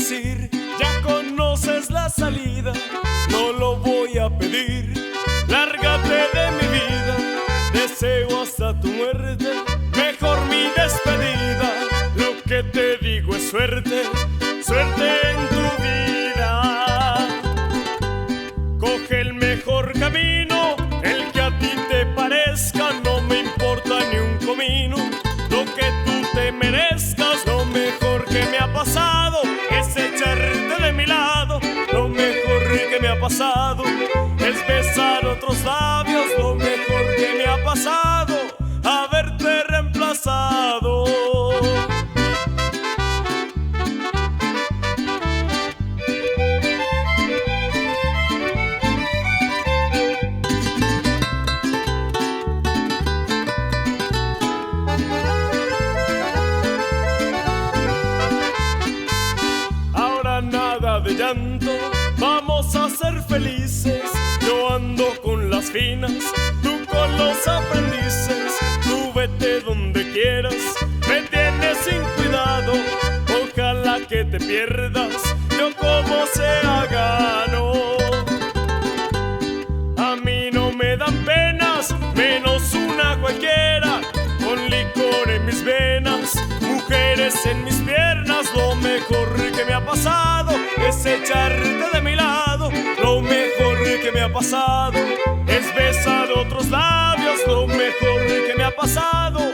decir, ya conoces la salida, no lo voy a pedir. Lárgate de mi vida, deseo hasta tu muerte, mejor mi despedida. Lo que te digo es suerte, suerte en tu vida. Coge el mejor camino, el que a ti te parezca, no me importa ni un comino. Lo que tú te merezcas, lo mejor que me ha pasado es echarte de mi lado. Lo mejor que me ha pasado es besar otros labios. Lo mejor que me ha pasado, haberte reemplazado. Nada de llanto, vamos a ser felices. Yo ando con las finas, tú con los aprendices. Tú vete donde quieras, me tienes sin cuidado. Ojalá que te pierdas, yo como sea gano. A mí no me dan penas, menos una cualquiera. Con licor en mis venas, mujeres en mis piernas. Lo mejor que me ha pasado es echarte de mi lado. Lo mejor que me ha pasado es besar otros labios. Lo mejor que me ha pasado